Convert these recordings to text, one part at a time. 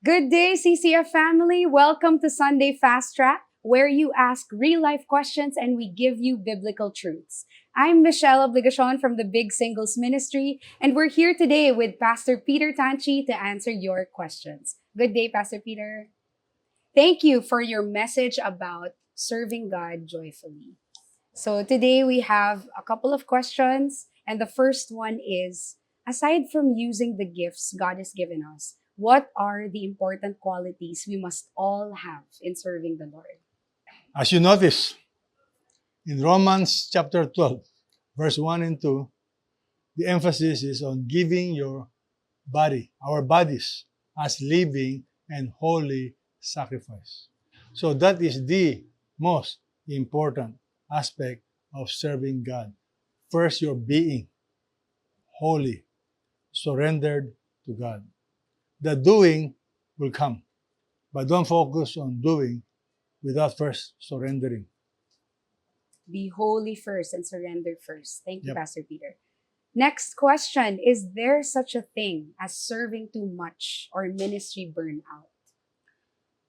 Good day, CCF family. Welcome to Sunday Fast Track, where you ask real life questions and we give you biblical truths. I'm Michelle Obligacion from the Big Singles Ministry, and we're here today with Pastor Peter Tanchi to answer your questions. Good day, Pastor Peter. Thank you for your message about serving God joyfully. So today we have a couple of questions, and the first one is, aside from using the gifts God has given us, what are the important qualities we must all have in serving the Lord? As you notice, in Romans chapter 12, verse 1 and 2, the emphasis is on giving your body, our bodies, as living and holy sacrifice. So that is the most important aspect of serving God. First, your being holy, surrendered to God. The doing will come, but don't focus on doing without first surrendering. Be holy first and surrender first. Thank you, Yep. Pastor Peter. Next question, is there such a thing as serving too much or ministry burnout?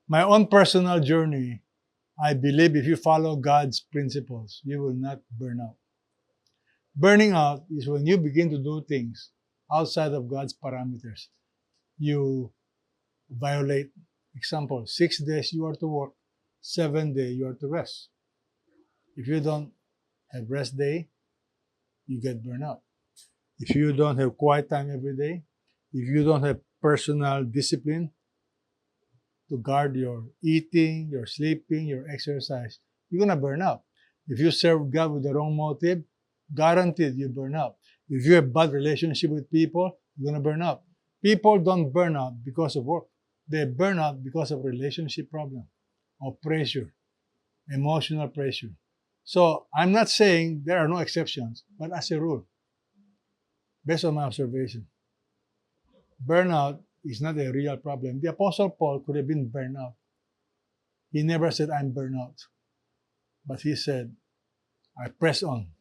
My own personal journey, I believe if you follow God's principles, you will not burn out. Burning out is when you begin to do things outside of God's parameters. You violate, example, 6 days you are to work, 7 days you are to rest. If you don't have rest day, you get burned out. If you don't have quiet time every day, if you don't have personal discipline to guard your eating, your sleeping, your exercise, you're gonna burn out. If you serve God with the wrong motive, guaranteed you burn out. If you have bad relationship with people, you're gonna burn out. People don't burn out because of work. They burn out because of relationship problem, of pressure, emotional pressure. So I'm not saying there are no exceptions, but as a rule, based on my observation, burnout is not a real problem. The Apostle Paul could have been burned out. He never said, I'm burned out. But he said, I press on.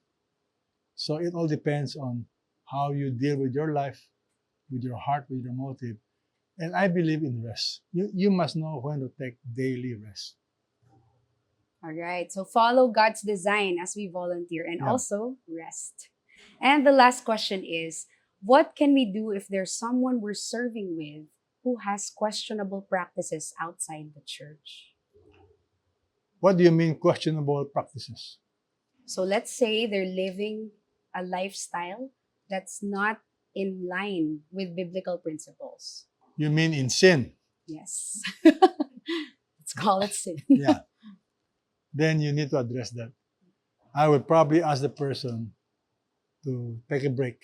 So it all depends on how you deal with your life, with your heart, with your motive. And I believe in rest. You must know when to take daily rest. All right, so follow God's design as we volunteer and Yeah. also rest. And the last question is, what can we do if there's someone we're serving with who has questionable practices outside the church? What do you mean questionable practices? So let's say they're living a lifestyle that's not in line with biblical principles. You mean in sin? Yes. Let's call it sin. Yeah. Then you need to address that. I would probably ask the person to take a break,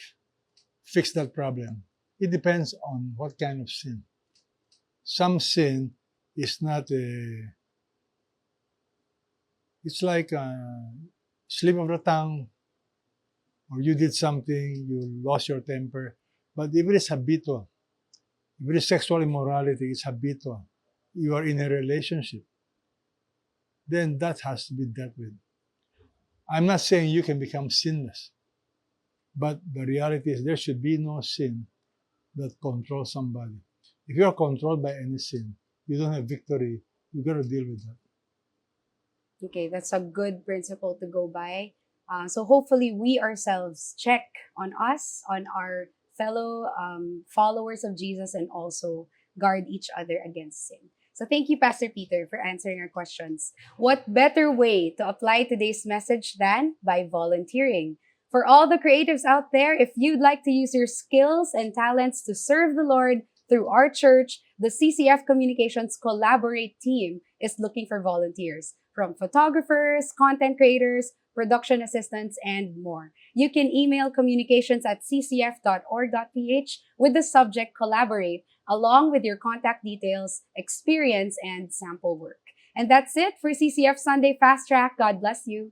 fix that problem. It depends on what kind of sin. Some sin is not a, it's like a slip of the tongue, or you did something, you lost your temper. But if it is habitual, if it is sexual immorality, it's habitual, you are in a relationship, then that has to be dealt with. I'm not saying you can become sinless, but the reality is there should be no sin that controls somebody. If you are controlled by any sin, you don't have victory, you got to deal with that. Okay, that's a good principle to go by. So hopefully we ourselves check on us, on our fellow followers of Jesus, and also guard each other against sin. So thank you, Pastor Peter, for answering our questions. What better way to apply today's message than by volunteering? For all the creatives out there, if you'd like to use your skills and talents to serve the Lord through our church, the CCF Communications Collaborate team is looking for volunteers from photographers, content creators, production assistants, and more. You can email communications@ccf.org.ph with the subject Collaborate, along with your contact details, experience, and sample work. And that's it for CCF Sunday Fast Track. God bless you.